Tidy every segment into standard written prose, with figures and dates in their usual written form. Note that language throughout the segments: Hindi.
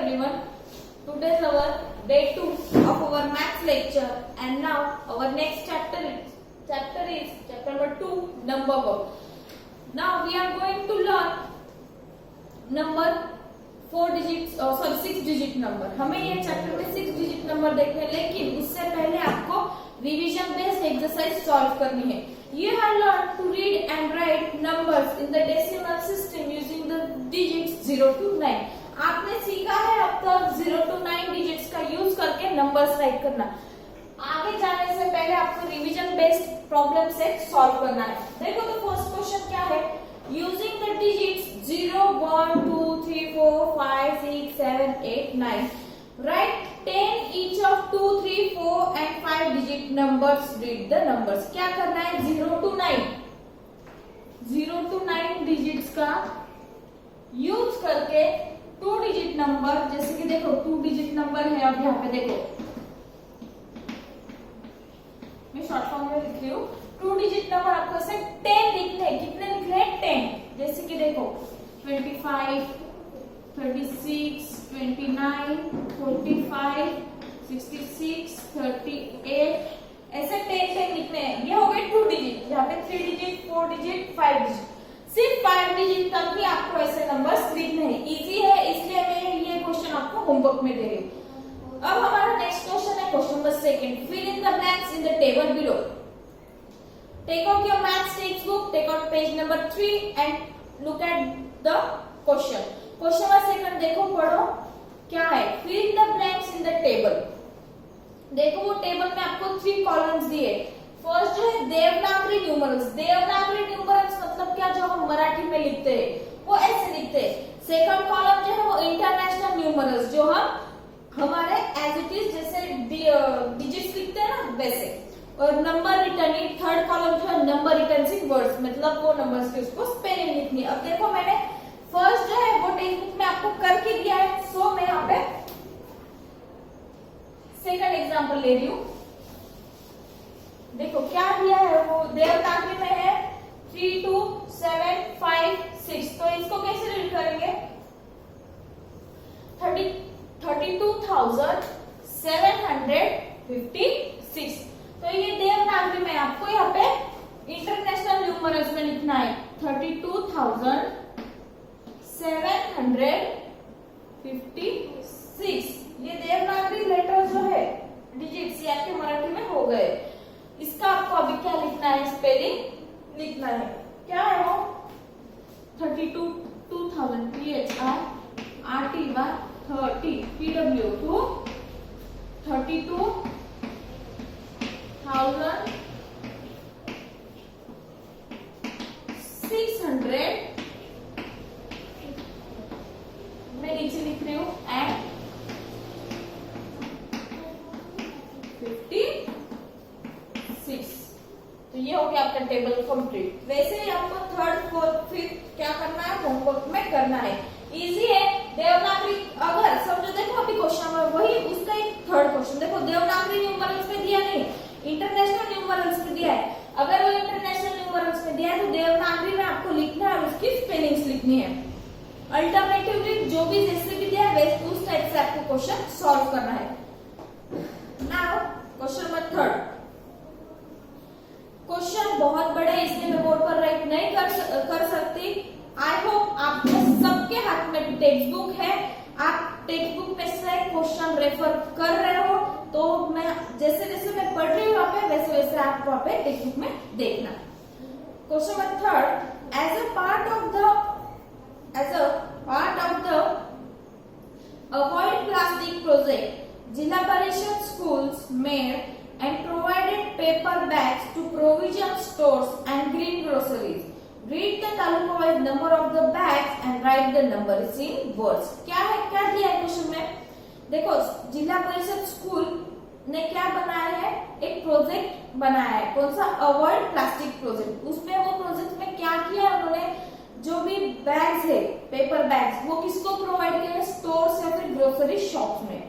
everyone. Today's our day 2 of our maths lecture, and now our next chapter is chapter number 2, number work. Now we are going to learn number 6 digit number. हमें ये चैप्टर में 6 डिजिट नंबर देखने, लेकिन उससे पहले आपको रिवीजन बेस्ड एक्सरसाइज सॉल्व करनी है. You have learned to read and write numbers in the decimal system using the digits 0 to 9. आपने सीखा है अब तक 0 to 9 डिजिट्स का यूज करके नंबर्स राइट करना. आगे जाने से पहले आपको रिवीजन बेस्ड प्रॉब्लम से सॉल्व करना है. देखो तो फर्स्ट क्वेश्चन क्या है. Using the digits 0, 1, 2, 3, 4, 5, 6, 7, 8, 9. Write 10 each of 2, 3, 4 and 5 digit numbers. Read the numbers. क्या करना है 0 to 9. 0 to 9 डिजिट्स का यूज करके 2 डिजिट नंबर, जैसे कि देखो 2 डिजिट नंबर है. अब यहाँ पे देखो मैं शॉर्ट फॉर्म में लिख रही हूँ. 2 डिजिट नंबर आपको से 10 लिखने हैं. कितने लिखने हैं 10. जैसे कि देखो 25, 36, 29, 45, 66, 38, ऐसे 10 लिखने हैं. ये हो गए 2 डिजिट. यहाँ पे 3 डिजिट, 4 डिजिट, 5 डिजिट. सिर्फ 5 डिजिट तक ही आपको ऐसे नंबर्स लिखने हैं. इजी है, इसलिए मैं ये क्वेश्चन आपको होमवर्क में दे रही हूँ. अब हमारा नेक्स्ट क्वेश्चन है question number 2. Fill in the blanks in the table below. Take out your maths textbook, take out page number 3 and look at the question. Question number 2 देखो, पढ़ो क्या है. Fill in the blanks in the table. देखो वो टेबल में आपको 3 कॉलम्स दिए. फर्स्ट जो है देवनागरी न्यूमरल्स. देवनागरी न्यूमरल्स मतलब क्या, जो हम मराठी में लिखते हैं वो ऐसे लिखते हैं. सेकंड कॉलम जो है वो इंटरनेशनल न्यूमरल्स, जो हम हमारे एज इट इज जैसे डिजिट्स लिखते हैं ना वैसे. और number return in third column जो है नंबर रिटर्न इन वर्ड्स, मतलब वो नंबर्स की उसको स्पेलिंग लिखनी है. अब देखो मैंने फर्स्ट जो है वो टेक्स्ट बुक में आपको करके दिया है, सो मैं यहाँ पे सेकंड एग्जांपल ले रही हूँ. देखो क्या दिया है, वो देवनागरी में है 3, 2, 7, 5, 6. तो इसको कैसे रीड करेंगे 32,756. तो ये देवनागरी में आपको यहाँ पे इंटरनेशनल न्यूमरल्स में लिखना है 32,756. ये देवनागरी लेटर जो है डिजिट्स ये आपके मराठी में हो गए. इसका आपको अभी क्या लिखना है, स्पेलिंग लिखना है. क्या है वो 32,000 PHIRTY 30 PW to 32,600. मैं नीचे लिख रही हूँ एंड 56. तो ये हो गया आपका टेबल कंप्लीट. वैसे ही आपको थर्ड, फोर्थ, फिफ्थ क्या करना है होमवर्क में करना है. इजी है. देवनागरी अगर समझो, देखो अभी क्वेश्चन में वही उसका एक थर्ड क्वेश्चन देखो, देवनागरी न्यूमरल्स में दिया नहीं, इंटरनेशनल न्यूमरल्स में दिया है. अगर वो इंटरनेशनल न्यूमरल्स में दिया है तो देवनागरी में आपको लिखना है और उसकी स्पेलिंग्स लिखनी है. अल्टरनेटिवली जो भी जैसे भी दिया है वैसे उस टाइप से आपको क्वेश्चन सॉल्व करना है. Now question number 3. क्वेश्चन बहुत बड़े है, इसलिए मैं बोर्ड पर राइट नहीं कर सकती. आई होप आपके सबके हाथ में टेक्स्ट बुक है. आप टेक्स्ट बुक में से क्वेश्चन रेफर कर रहे हो, तो मैं जैसे जैसे मैं पढ़ रही हूँ वहां पे वैसे वैसे आप वहां पे टेक्स्ट बुक में देखना. Question number 3. As a part of the avoid plastic project, zilla parishad schools made and provided paper bags to provision stores and green groceries. Read the taluka wise number of the bags and write the numbers in words. क्या है, क्या दिया है क्वेश्चन में. देखो जिला परिषद स्कूल ने क्या बनाया है, एक प्रोजेक्ट बनाया है. कौन सा, अवॉइड प्लास्टिक प्रोजेक्ट. उसमें वो प्रोजेक्ट में क्या किया उन्होंने, जो भी बैग्स है पेपर बैग्स वो किसको प्रोवाइड किया, स्टोर्स या फिर ग्रोसरी शॉप्स में.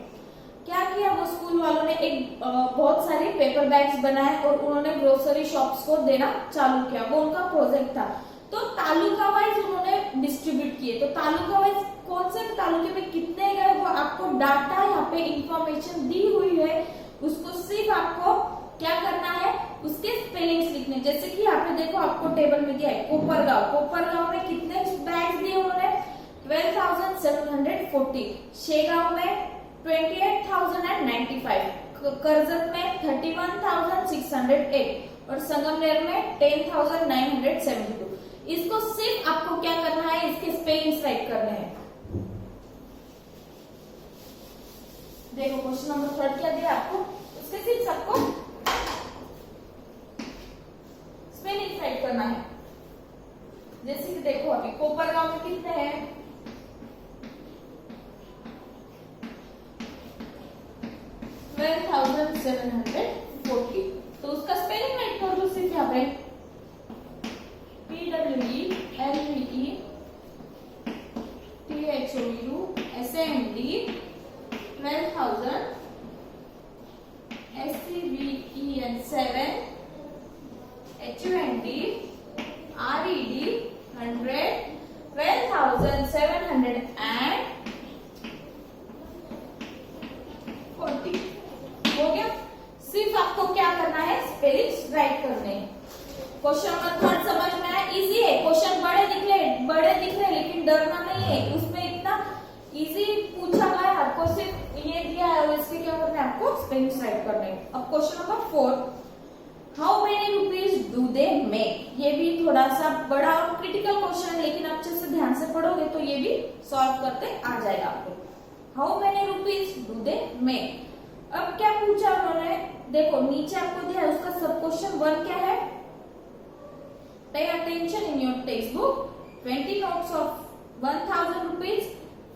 क्या किया वो स्कूल वालों ने, एक बहुत सारी पेपर बैग्स बनाए और उन्होंने ग्रोसरी शॉप्स को देना चालू किया. वो उनका प्रोजेक्ट था. तो तालुका वाइज उन्होंने डिस्ट्रीब्यूट किए. तो तालुका वाइज कौन से तालुके में कितने गए वो आप डाटा यहाँ पे इंफॉर्मेशन दी हुई है उसको सिर्फ आपको क्या करना है, उसके स्पेलिंग्स लिखने। जैसे कि यहाँ पे देखो आपको टेबल में दिया है कोपरगांव में कितने बैग्स दिए उन्होंने 12,740, शेगांव में 28,095, कर्जत में 31,608 और संगमनेर में 10,972। इसको सिर्फ आपको क्या करना है, इसके स्पेलिंग्स राइट करने हैं। देखो क्वेश्चन नंबर 3 क्या दिया आपको, उसके सिर्फ सबको स्पेलिंग राइट करना है। जैसे कि देखो अभी कोपरगांव में कितने हैं, 12,740, तो उसका स्पेलिंग राइट कर दो सिर्फ यहाँ पे PWELVETHOUSAND 12,000 SCVEN 7 HUND RED 100 12,740 हो गया। सिर्फ आपको क्या करना है, स्पेलिंग्स राइट करने हैं। क्वेश्चन नंबर 3 समझ में आया, इजी है। क्वेश्चन बड़े दिख रहे लेकिन डरना नहीं है, उसमें इतना इजी पूछा गया है, आपको सिर्फ ये दिया है और इसके क्या करना है, आपको स्पेलिंग्स राइट करने हैं। अब question number 4, how many rupees do they make, ये भी थोड़ा सा बड़ा और क्रिटिकल क्वेश्चन है, लेकिन अच्छे से ध्यान से पढ़ोगे तो ये भी सॉल्व करते आ जाएगा आपको। How many rupees do they make, अब क्या पूछा उन्होंने, देखो नीचे आपको दिया है उसका सब क्वेश्चन 1 क्या है, pay attention in your text book, 20 notes of 1,000 rupees,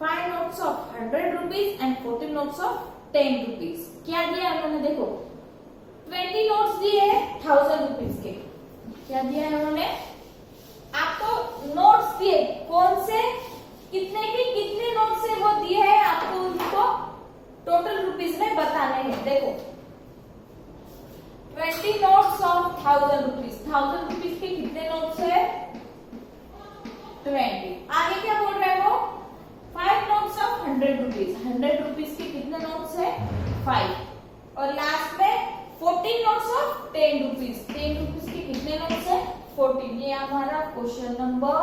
5 notes of 100 rupees and 14 notes of 10 rupees। क्या दिया उन्होंने, देखो 20 नोट्स दिए हैं 1000 रुपीज के, क्या दिया है उन्होंने, आपको नोट्स दिए, कौन से कितने के कितने नोट्स है वो दिए हैं, आपको उसको टोटल रुपीज में बताने हैं। देखो 20 नोट्स ऑफ 1000 रुपीज, 1000 रुपीज के कितने नोट्स है 20, आगे क्या बोल रहे हैं वो 5 नोट्स ऑफ 100 रुपीज, 100 रुपीज के कितने नोट्स है 5, और लास्ट में 14 नोट्स ऑफ 10 रुपीज, 10 रुपीज के कितने नोट्स है 14। ये हमारा क्वेश्चन नंबर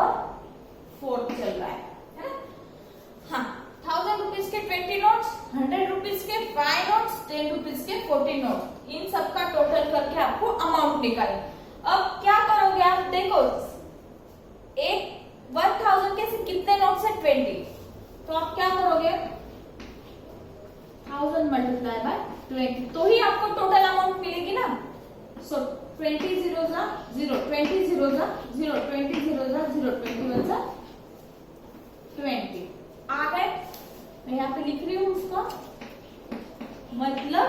4 चल रहा है ना। हाँ, 1000 रुपीज के 20 नोट्स, 100 रुपीज के 5 नोट्स, 10 रुपीज के 14 नोट्स, इन सबका टोटल करके आपको अमाउंट निकालें। अब क्या करोगे आप, देखो एक 1000 के कितने नोट्स है 20, तो आप क्या करोगे 1000 मल्टीप्लाई बाय 20, तो ही आपको टोटल अमाउंट मिलेगी ना। सो 20 0 जा 0, 20 0 जा 0, 20 0 जा 0, 21 जा 20 आ गए। मैं यहाँ पे लिख रही हूँ उसका मतलब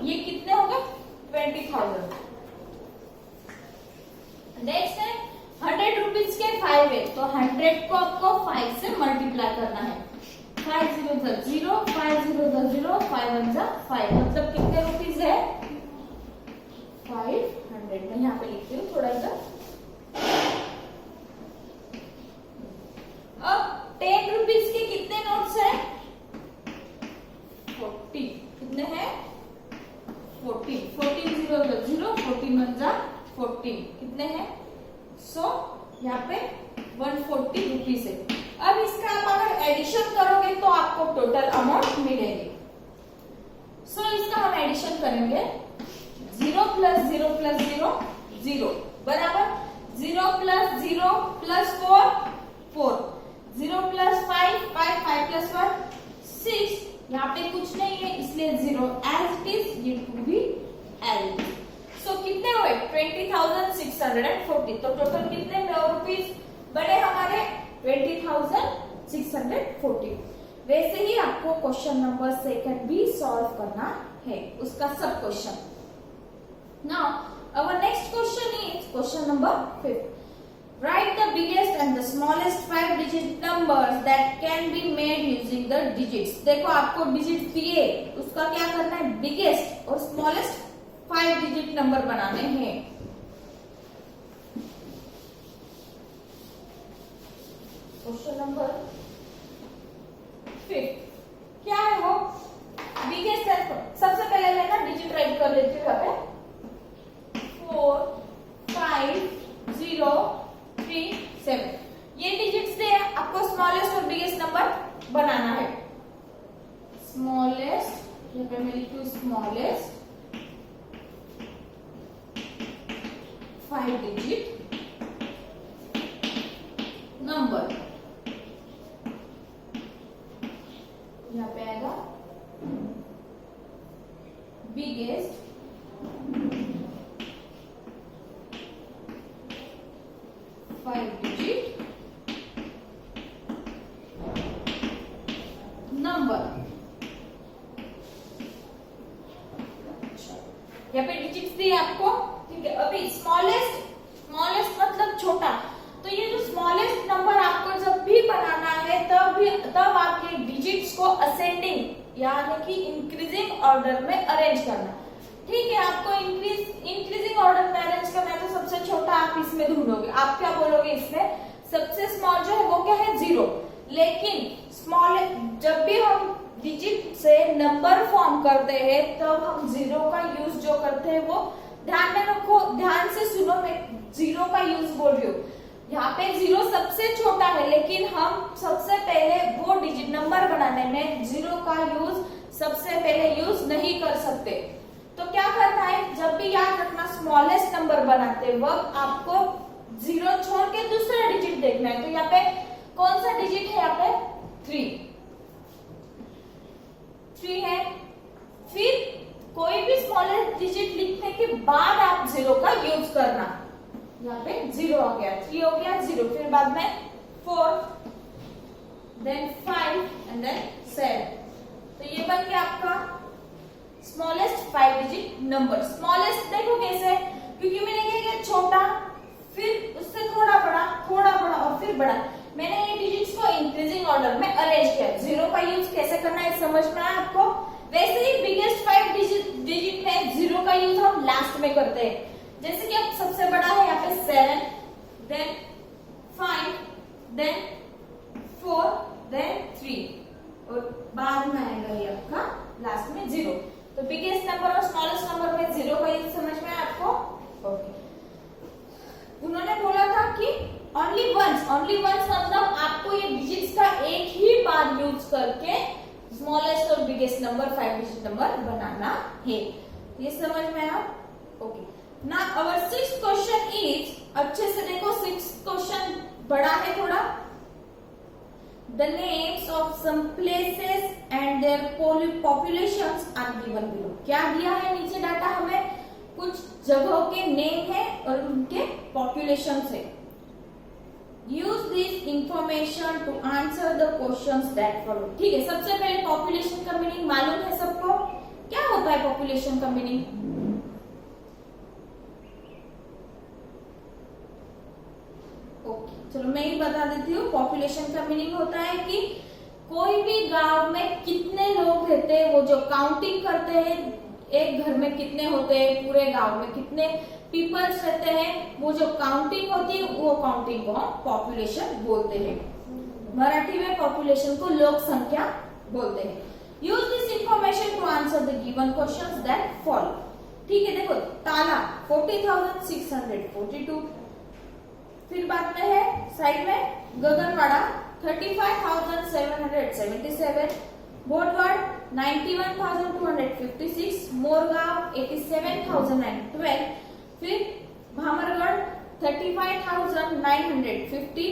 ये कितने हो गए 20,000। नेक्स्ट है 100 रुपीज के 5 है, तो 100 को आपको 5 से मल्टीप्लाई करना है, 5 0 जा 0, 5 0 जा 0, 5 1 जा 5, मतलब कितने रुपीज है 500। मैं यहाँ पे लिखती हूँ थोड़ा सा। अब 10 रुपीज के कितने नोट्स है 40, कितने हैं 14, 14 0 जा 0, 14 1 जा 14, कितने हैं सो यहाँ पे 140 रुपीज है। अब इसका आप अगर एडिशन करोगे तो आपको टोटल अमाउंट मिलेगी। सो इसका हम एडिशन करेंगे, 0 प्लस 0 प्लस 0 0 बराबर 0 प्लस 0 प्लस 4 4, 0 प्लस 5 5 5 प्लस 1 6, यहाँ पे कुछ नहीं है इसलिए 0 एज इट इज, ये टू बी एज। सो कितने हुए 20,640, तो टोटल कितने रुपीज बने हमारे 20,640। वैसे ही आपको क्वेश्चन नंबर 2 भी सॉल्व करना है, उसका सब question. Now our next question is question number 5, right the biggest and the smallest 5 digit numbers that can be made using the digits. देखो आपको डिजिट दिए, उसका क्या करना है बिगेस्ट और स्मॉलेस्ट 5 डिजिट नंबर बनाने हैं। क्वेश्चन नंबर 5 क्या है वो, बिगेस्ट सबसे पहले मैं ना डिजिट राइट कर देती हूँ यहाँ पे 4 5 0 3 7 ये डिजिट्स दे आपको स्मॉलेस्ट और बिगेस्ट नंबर बनाना है। स्मॉलेस्ट यहाँ पे मैं लिखूँ स्मॉलेस्ट 5 डिजिट नंबर, यहाँ पे आएगा बिगेस्ट 5 डिजिट नंबर। यहाँ पे डिजिट्स दी आपको, ठीक है। अभी स्मॉलेस्ट मतलब छोटा, तो ये जो स्मॉलेस्ट नंबर आपको जब भी बनाना है तब आप ये डिजिट्स को असेंडिंग यानी कि इंक्रीजिंग ऑर्डर में अरेंज करना, ठीक है। आपको इंक्रीजिंग ऑर्डर में अरेंज करना है तो सबसे छोटा आप इसमें ढूंढोगे, आप क्या बोलोगे इसमें सबसे स्मॉल जो है वो क्या है 0। लेकिन स्मॉल जब भी हम डिजिट से नंबर फॉर्म करते हैं तब हम 0 का यूज जो करते हैं वो ध्यान में रखो, ध्यान से सुनो, मैं 0 का यूज बोल रही हूँ। यहाँ पे 0 सबसे छोटा है लेकिन हम सबसे पहले वो डिजिट नंबर बनाने में 0 का यूज सबसे पहले यूज नहीं कर सकते। तो क्या करना है, जब भी याद रखना स्मॉलेस्ट नंबर बनाते वक्त आपको 0 छोड़ के दूसरा डिजिट देखना है। तो यहाँ पे कौन सा डिजिट है, यहाँ पे 3 है। फिर कोई भी स्मॉलेस्ट डिजिट लिखने के बाद आप 0 का यूज करना। यहाँ पे 0 हो गया, 3 हो गया 0, फिर बाद में 4 देन 5 एंड देन 7। तो ये बन गया आपका स्मॉलेस्ट 5 डिजिट नंबर। स्मॉलेस्ट देखो कैसे, क्योंकि मैंने क्या किया छोटा फिर उससे थोड़ा बड़ा और फिर बड़ा, मैंने ये डिजिट्स को इंक्रीजिंग ऑर्डर में अरेंज किया। 0 का यूज कैसे करना है समझ में आया आपको। वैसे ही बिगेस्ट 5 डिजिट में 0 का यूज हम लास्ट में करते हैं। जैसे कि अब सबसे बड़ा है यहाँ पे 7 देन 5 देन 4 देन 3 और बाद में आएगा ये आपका लास्ट में 0। तो बिगेस्ट नंबर और स्मॉलेस्ट नंबर में 0 का यूज समझ में आया आपको। ओके, उन्होंने बोला था कि ओनली वंस मतलब आपको ये डिजिट्स का एक ही बार यूज करके स्मॉलेस्ट और बिगेस्ट नंबर 5 डिजिट नंबर बनाना है। ये समझ में आया। Okay, now our 6th question is, अच्छे से देखो 6th क्वेश्चन बड़ा है थोड़ा। The names of some places and their populations are given below. क्या दिया है नीचे डाटा हमें, कुछ जगहों के नेम है और उनके पॉपुलेशन है। Use this information to answer the questions that follow. ठीक है, सबसे पहले पॉपुलेशन का मीनिंग मालूम है सबको, क्या होता है पॉपुलेशन का मीनिंग? ओके, चलो मैं ही बता देती हूँ। पॉपुलेशन का मीनिंग होता है कि कोई भी गांव में कितने लोग रहते हैं, वो जो काउंटिंग करते हैं, एक घर में कितने होते हैं, पूरे गांव में कितने पीपल्स रहते हैं, वो जो काउंटिंग होती है वो काउंटिंग को हम पॉपुलेशन बोलते हैं। मराठी में पॉपुलेशन को लोक संख्या बोलते हैं। Use this information to answer the given questions that follow. ठीक है, देखो ताला 40,642, फिर बाद में है साइड में गगनवाड़ा 35,777, बोटवाड़ 91,256, मोरगांव 87,912, फिर भामरगढ़ 35,950,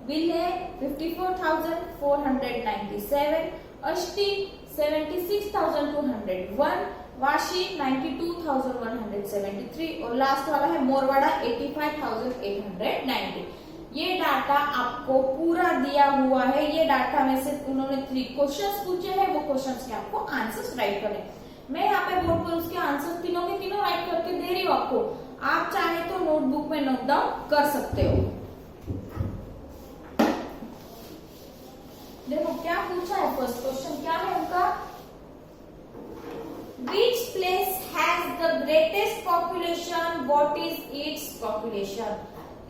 विल्हे 54,497, अष्टी 76,201, वाशी 92,173 और लास्ट वाला है मोरवाड़ा 85,890। ये डाटा आपको पूरा दिया हुआ है। ये डाटा में से उन्होंने 3 क्वेश्चंस पूछे हैं, वो क्वेश्चंस के आपको आंसर्स राइट करने। मैं यहाँ पे बोर्ड पर उसके आंसर तीनों के तीनों राइट करके दे रही हूँ आपको। आप चाहे तो नोटबुक में नोट डाउन कर सकते हो। देखो क्या पूछा है, फर्स्ट क्वेश्चन क्या है उनका, Which place has the greatest population? What is its population?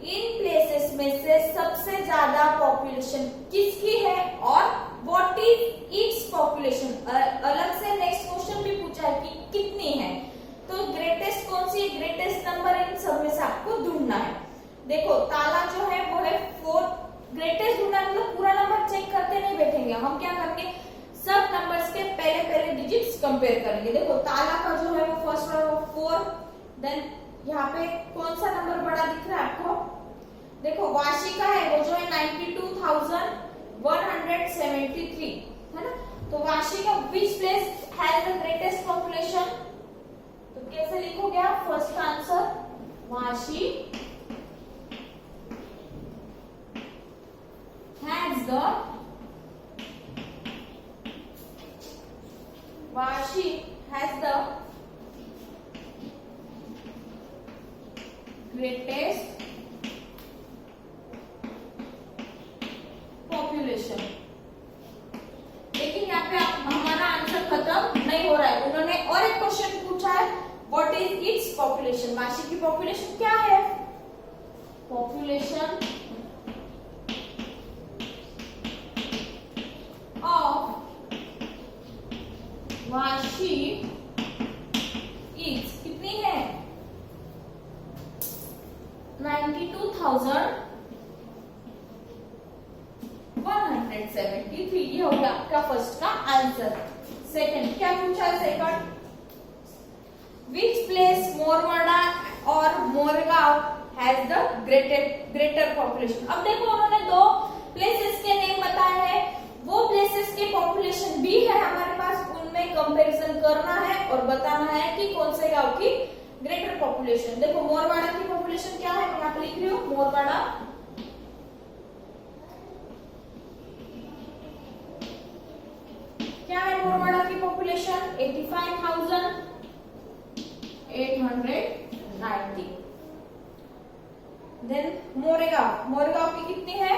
In places में से सबसे ज्यादा पॉपुलेशन किसकी है और व्हाट इज इट्स पॉपुलेशन। अलग से नेक्स्ट क्वेश्चन देखो ताला जो है वो है 4, ग्रेटेस्ट ढूंढना मतलब पूरा नंबर चेक करते नहीं बैठेंगे हम, क्या करेंगे सब नंबर्स के पहले पहले डिजिट्स कंपेयर करेंगे। देखो ताला का जो है वो फर्स्ट वाला 4, देन यहाँ पे कौन सा नंबर बड़ा दिख रहा है आपको, देखो वाशी का है वो जो है 92,173 है ना। तो वाशी का which place has the greatest population, तो कैसे लिखोगे आप first answer Vashi has the Vashi has the greatest population। लेकिन यहाँ पे हमारा आंसर खत्म नहीं हो रहा है, उन्होंने और एक क्वेश्चन पूछा है what is its population. Vashi की पॉपुलेशन क्या है, पॉपुलेशन ऑफ वाशी इज कितनी है 92,173। ये हो गया आपका फर्स्ट का आंसर। सेकंड क्या पूछा है, सेकंड विच प्लेस मोरवाड़ा और Morgaon has the greater population. अब देखो उन्होंने दो प्लेसेस के नेम बताए हैं, वो प्लेसेस के पॉपुलेशन भी है हमारे पास, उनमें कंपैरिजन करना है और बताना है कि कौन से गांव की ग्रेटर पॉपुलेशन। देखो मोरवाड़ा की पॉपुलेशन क्या है, मैं यहाँ पे लिख रही हूँ मोरवाड़ा क्या है, मोरवाड़ा की पॉपुलेशन 85,890। देन मोरगांव की कितनी है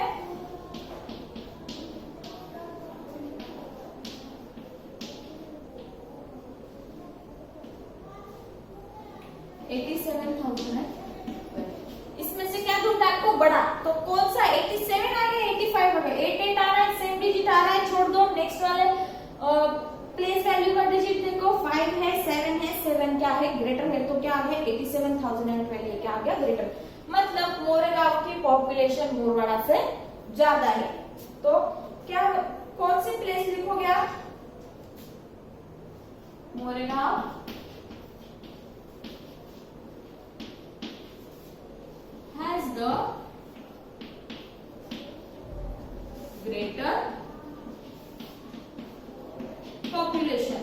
87,000 है। इसमें से क्या ढूंढना आपको बड़ा, तो कौन सा 87 आ गया 85 आ गया, 88 आ रहा है, सेम डिजिट आ रहा है, छोड़ दो। नेक्स्ट वाले प्लेस वैल्यू का डिजिट देखो 5 है 7 है, 7 क्या है ग्रेटर है, तो क्या आ गया 87,012 क्या आ गया ग्रेटर, मतलब मोरगांव की पॉपुलेशन मोरवाड़ा से ज्यादा है। तो क्या कौन सी प्लेस लिखोगे आप, Morgaon has the greater population।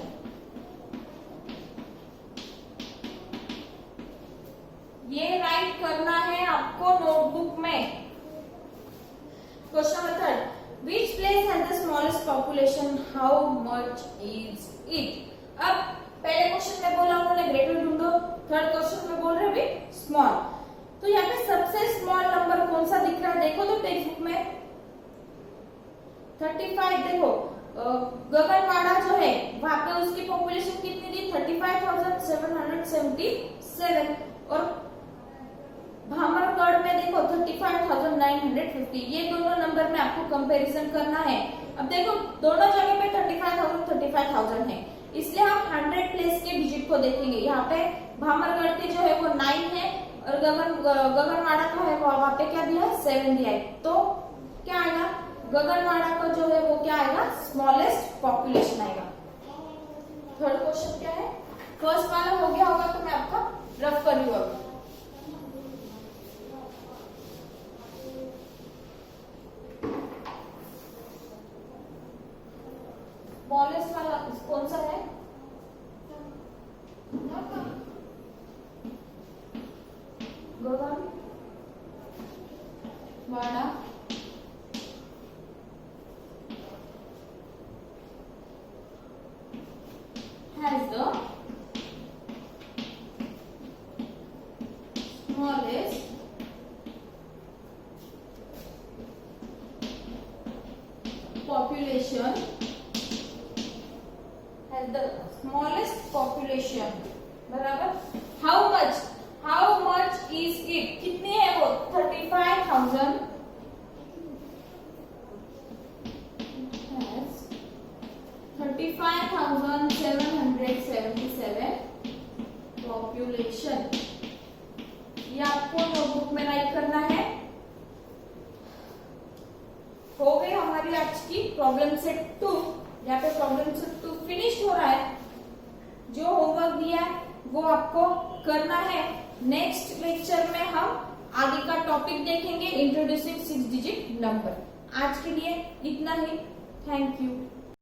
ये राइट करना है आपको नोटबुक में। Question number 3, which place has the smallest population, how much is it। अब पहले क्वेश्चन में बोला उन्होंने ग्रेटर ढूंढो, थर्ड क्वेश्चन में बोल रहे हैं स्मॉल। तो यहाँ पे सबसे स्मॉल नंबर कौन सा दिख रहा है, देखो तो टेक्स्ट बुक में 35। देखो गगनवाड़ा जो है वहां पे उसकी पॉपुलेशन कितनी थी 35,777 और भामरगढ़ में देखो 35,950। ये दोनों नंबर में आपको कंपैरिजन करना है। अब देखो दोनों जगह पे 35,000 है, इसलिए हम 100 प्लेस के डिजिट को देखेंगे। यहाँ पे भामरगढ़ के जो है वो 9 है और गगनवाड़ा का है वहां पे क्या दिया है 7 दिया है, तो क्या आएगा गगनवाड़ा का जो है वो क्या आएगा स्मॉलेस्ट पॉपुलेशन आएगा। थर्ड क्वेश्चन क्या है, फर्स्ट वाला हो गया होगा तो मैं आपका रफ कर रही हूँ। स्मॉलेस्ट वाला कौन सा है, गगनवाड़ा has the smallest population, बराबर। हाउ मच इज इट, कितनी है वो 35,000 35,777 पॉपुलेशन। ये आपको नोटबुक में राइट करना है। हो गई हमारी आज की प्रॉब्लम सेट 2। यहाँ पे प्रॉब्लम सेट 2 फिनिश हो रहा है। जो होमवर्क दिया है वो आपको करना है। नेक्स्ट लेक्चर में हम आगे का टॉपिक देखेंगे, इंट्रोड्यूसिंग 6 डिजिट नंबर। आज के लिए इतना ही। Thank you.